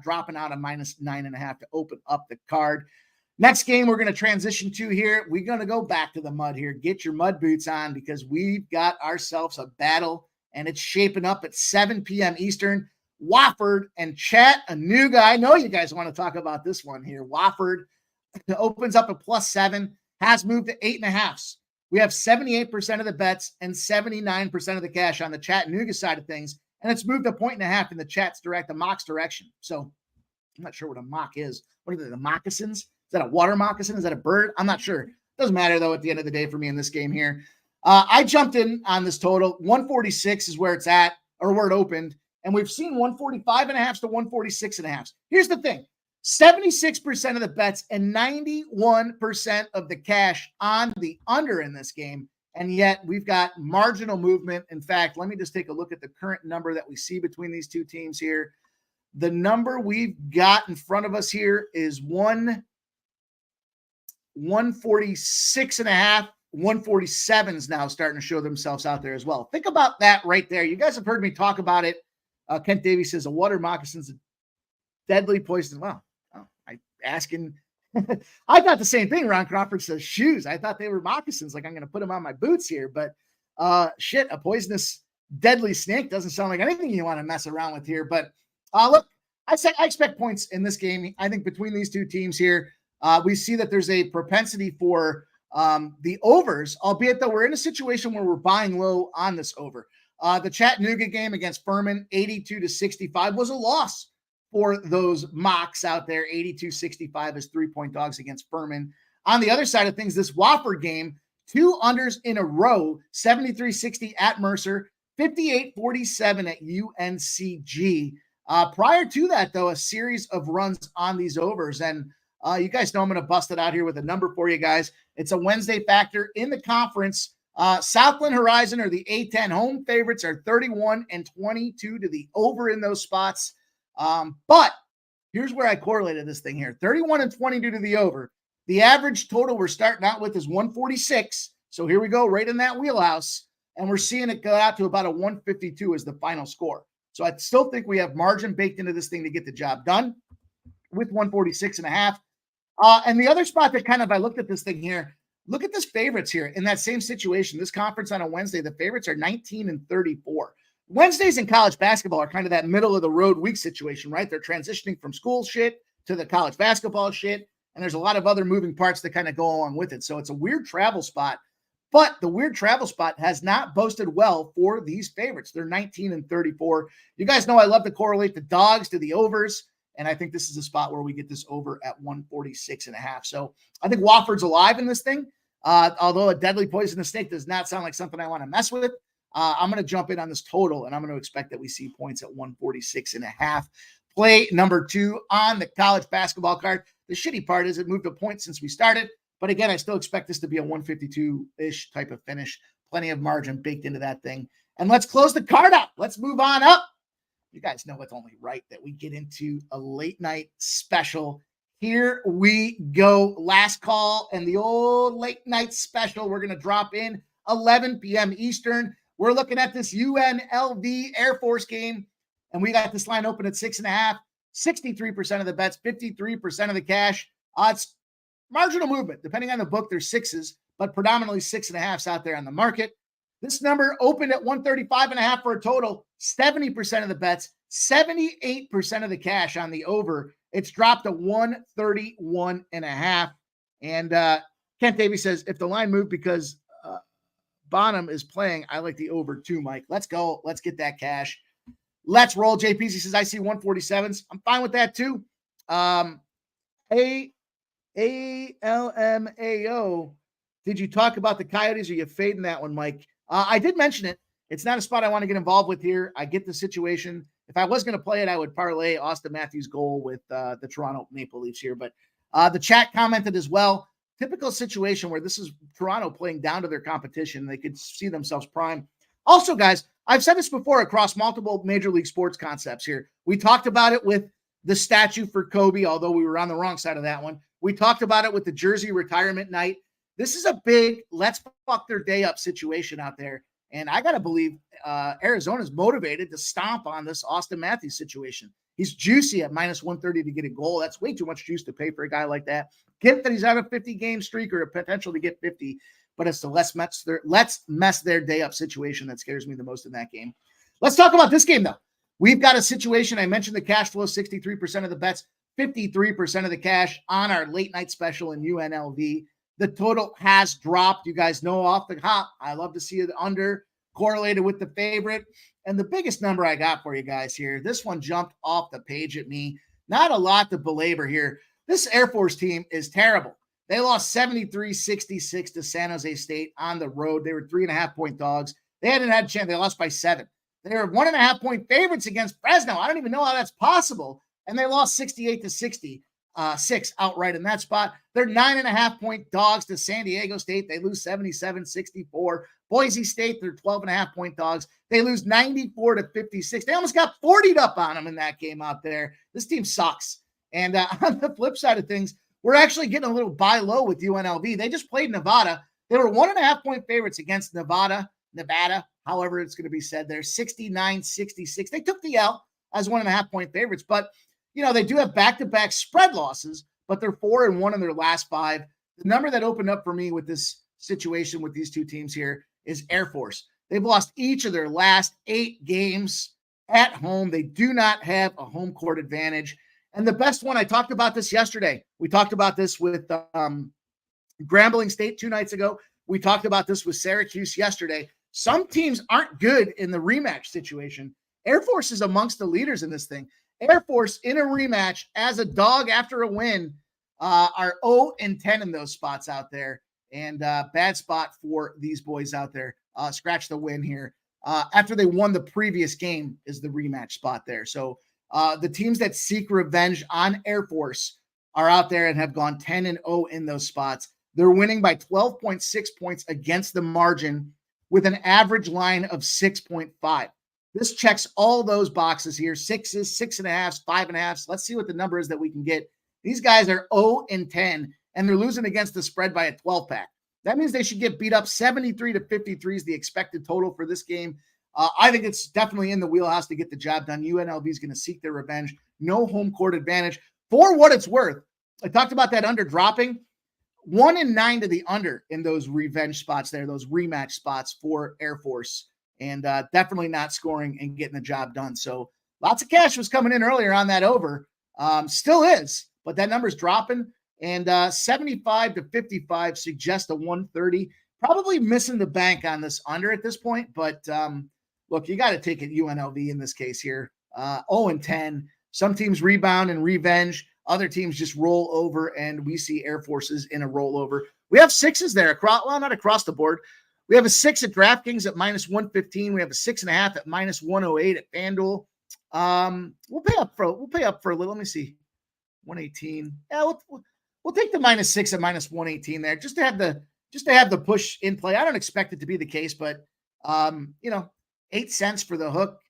dropping out a -9.5 to open up the card. Next game we're going to transition to here. We're going to go back to the mud here. Get your mud boots on because we've got ourselves a battle, and it's shaping up at 7 p.m. Eastern. Wofford and Chattanooga. I know you guys want to talk about this one here. Wofford opens up at +7, has moved to 8.5s. We have 78% of the bets and 79% of the cash on the Chattanooga side of things, and it's moved a 1.5 in the mock's direction. So I'm not sure what a mock is. What are they, the moccasins? Is that a water moccasin? Is that a bird? I'm not sure. Doesn't matter, though, at the end of the day for me in this game here. I jumped in on this total. 146 is where it's at, or where it opened. And we've seen 145.5s to 146.5s. Here's the thing. 76% of the bets and 91% of the cash on the under in this game. And yet we've got marginal movement. In fact, let me just take a look at the current number that we see between these two teams here. The number we've got in front of us here is 146.5. 147s now starting to show themselves out there as well. Think about that right there. You guys have heard me talk about it. Kent Davies says a water moccasin's a deadly poison. Well, I asking. I thought the same thing. Ron Crawford says shoes. I thought they were moccasins. Like I'm going to put them on my boots here, but shit, a poisonous, deadly snake doesn't sound like anything you want to mess around with here. But look, I expect points in this game. I think between these two teams here, we see that there's a propensity for The overs, albeit though we're in a situation where we're buying low on this over. The Chattanooga game against Furman, 82-65, was a loss for those mocks out there. 82-65 as 3-point dogs against Furman. On the other side of things, this Wofford game, 2 unders in a row, 73-60 at Mercer, 58-47 at UNCG. Prior to that, though, a series of runs on these overs. And you guys know I'm going to bust it out here with a number for you guys. It's a Wednesday factor in the conference. Southland Horizon, or the A10 home favorites, are 31-22 to the over in those spots. But here's where I correlated this thing here. 31-22 to the over. The average total we're starting out with is 146. So here we go, right in that wheelhouse. And we're seeing it go out to about a 152 as the final score. So I still think we have margin baked into this thing to get the job done with 146.5. And the other spot that kind of, I looked at this thing here, look at this favorites here in that same situation. This conference on a Wednesday, the favorites are 19-34. Wednesdays in college basketball are kind of that middle of the road week situation, right? They're transitioning from school shit to the college basketball shit. And there's a lot of other moving parts that kind of go along with it. So it's a weird travel spot, but the weird travel spot has not boasted well for these favorites. They're 19-34. You guys know I love to correlate the dogs to the overs. And I think this is a spot where we get this over at 146.5. So I think Wofford's alive in this thing. Although a deadly poisonous snake does not sound like something I want to mess with. I'm going to jump in on this total, and I'm going to expect that we see points at 146.5. Play number 2 on the college basketball card. The shitty part is it moved a point since we started. But again, I still expect this to be a 152-ish type of finish. Plenty of margin baked into that thing. And let's close the card out. Let's move on up. You guys know it's only right that we get into a late night special. Here we go. Last call and the old late night special. We're going to drop in 11 p.m. Eastern. We're looking at this UNLV Air Force game, and we got this line open at 6.5. 63% of the bets, 53% of the cash. It's marginal movement. Depending on the book, there's 6s, but predominantly 6.5s out there on the market. This number opened at 135.5 for a total. 70% of the bets, 78% of the cash on the over. It's dropped to 131.5. And Kent Davies says, if the line moved because Bonham is playing, I like the over too, Mike. Let's go. Let's get that cash. Let's roll. JPC says, I see 147s. I'm fine with that too. ALMAO. Did you talk about the Coyotes? Or are you fading that one, Mike? I did mention it. It's not a spot I want to get involved with here. I get the situation. If I was going to play it, I would parlay Austin Matthews' goal with the Toronto Maple Leafs here. But the chat commented as well. Typical situation where this is Toronto playing down to their competition. They could see themselves prime. Also, guys, I've said this before across multiple Major League Sports concepts here. We talked about it with the statue for Kobe, although we were on the wrong side of that one. We talked about it with the jersey retirement night. This is a big let's fuck their day up situation out there. And I got to believe Arizona's motivated to stomp on this Austin Matthews situation. He's juicy at minus 130 to get a goal. That's way too much juice to pay for a guy like that. Get that he's on a 50-game streak or a potential to get 50, but it's the let's mess their day up situation that scares me the most in that game. Let's talk about this game, though. We've got a situation. I mentioned the cash flow, 63% of the bets, 53% of the cash on our late night special in UNLV. The total has dropped. You guys know off the hop, I love to see it under correlated with the favorite. And the biggest number I got for you guys here, this one jumped off the page at me. Not a lot to belabor here. This Air Force team is terrible. They lost 73-66 to San Jose State on the road. They were 3.5-point dogs. They hadn't had a chance. They lost by 7. They were 1.5-point favorites against Fresno. I don't even know how that's possible. And they lost 68-66 outright in that spot. They're 9.5-point dogs to San Diego State. They lose 77-64. Boise State, they're 12.5-point dogs. They lose 94-56. They almost got 40'd up on them in that game out there. This team sucks. And on the flip side of things, we're actually getting a little buy low with UNLV. They just played Nevada. They were 1.5-point favorites against Nevada, however it's going to be said there, 69-66. They took the L as 1.5-point favorites, but you know, they do have back-to-back spread losses, but they're 4-1 in their last 5. The number that opened up for me with this situation with these two teams here is Air Force. They've lost each of their last 8 games at home. They do not have a home court advantage. And the best one, I talked about this yesterday. We talked about this with Grambling State 2 nights ago. We talked about this with Syracuse yesterday. Some teams aren't good in the rematch situation. Air Force is amongst the leaders in this thing. Air Force in a rematch as a dog after a win are 0-10 in those spots out there. And bad spot for these boys out there. Scratch the win here. After they won the previous game is the rematch spot there. So the teams that seek revenge on Air Force are out there and have gone 10-0 in those spots. They're winning by 12.6 points against the margin with an average line of 6.5. This checks all those boxes here. 6s, 6.5s, 5.5s. Let's see what the number is that we can get. These guys are 0-10, and they're losing against the spread by a 12-pack. That means they should get beat up 73-53 is the expected total for this game. I think it's definitely in the wheelhouse to get the job done. UNLV is going to seek their revenge. No home court advantage. For what it's worth, I talked about that under dropping. 1-9 to the under in those revenge spots there, those rematch spots for Air Force, and definitely not scoring and getting the job done. So lots of cash was coming in earlier on that over. Still is, but that number's dropping. And 75-55 suggests a 130. Probably missing the bank on this under at this point, but look, you got to take it UNLV in this case here. 0-10. Some teams rebound and revenge. Other teams just roll over, and we see Air Forces in a rollover. We have 6s there, not across the board. We have a 6 at DraftKings at -115. We have a 6.5 at -108 at FanDuel. We'll pay up for a little. Let me see, 118. Yeah, we'll take the -6 at -118 there, just to have the push in play. I don't expect it to be the case, but 8 cents for the hook.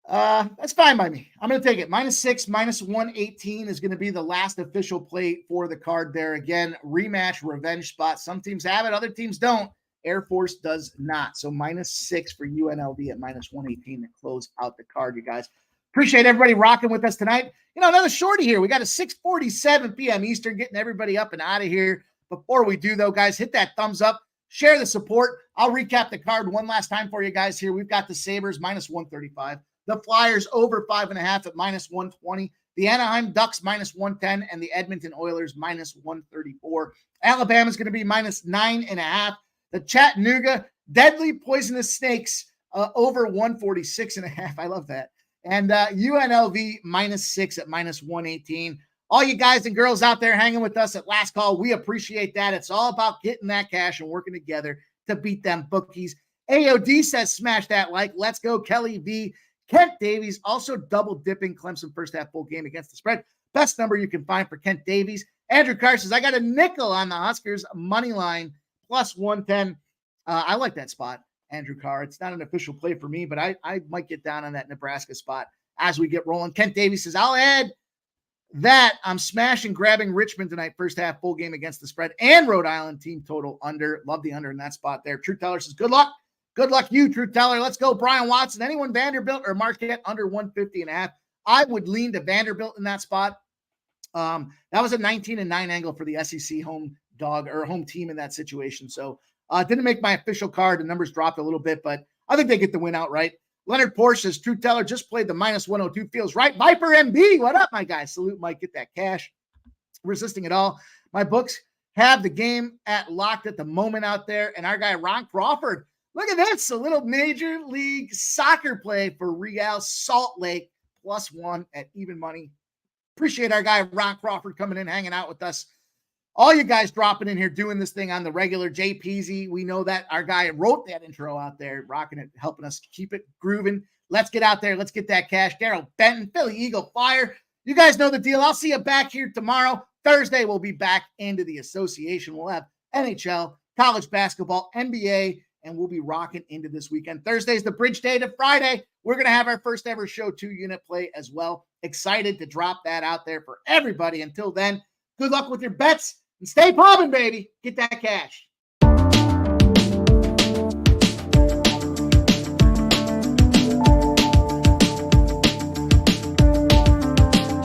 That's fine by me. I'm going to take it. -6, -118 is going to be the last official play for the card there. Again, rematch, revenge spot. Some teams have it, other teams don't. Air Force does not. So -6 for UNLV at -118 to close out the card, you guys. Appreciate everybody rocking with us tonight. Another shorty here. We got a 6:47 p.m. Eastern, getting everybody up and out of here. Before we do, though, guys, hit that thumbs up. Share the support. I'll recap the card one last time for you guys here. We've got the Sabres -135. The Flyers over 5.5 at -120. The Anaheim Ducks -110 and the Edmonton Oilers -134. Alabama's going to be -9.5. The Chattanooga Deadly Poisonous Snakes over 146.5. I love that. And UNLV -6 at -118. All you guys and girls out there hanging with us at Last Call, we appreciate that. It's all about getting that cash and working together to beat them bookies. AOD says smash that like. Let's go, Kelly V. Kent Davies also double dipping Clemson first half full game against the spread. Best number you can find for Kent Davies. Andrew Carr says, I got a nickel on the Huskers money line +110. I like that spot, Andrew Carr. It's not an official play for me, but I might get down on that Nebraska spot as we get rolling. Kent Davies says, I'll add that I'm smashing, grabbing Richmond tonight, first half full game against the spread, and Rhode Island team total under. Love the under in that spot there. Truth Teller says, good luck. Good luck, you, Truth Teller. Let's go, Brian Watson. Anyone Vanderbilt or Marquette under 150.5? I would lean to Vanderbilt in that spot. That was a 19-9 angle for the SEC home dog or home team in that situation. So didn't make my official card. The numbers dropped a little bit, but I think they get the win outright. Leonard Porsche says, Truth Teller just played the -102. Feels right. Viper MB, what up, my guy? Salute, Mike. Get that cash. Resisting it all. My books have the game at locked at the moment out there. And our guy, Ron Crawford, look at this, a little Major League Soccer play for Real Salt Lake, +1 at even money. Appreciate our guy, Ron Crawford, coming in, hanging out with us. All you guys dropping in here, doing this thing on the regular. Jay Peasy, we know that our guy wrote that intro out there, rocking it, helping us keep it grooving. Let's get out there. Let's get that cash. Daryl Benton, Philly Eagle Fire. You guys know the deal. I'll see you back here tomorrow. Thursday, we'll be back into the association. We'll have NHL, college basketball, NBA, and we'll be rocking into this weekend. Thursday's the bridge day to Friday. We're going to have our first ever show 2-unit play as well. Excited to drop that out there for everybody. Until then, good luck with your bets and stay popping, baby. Get that cash.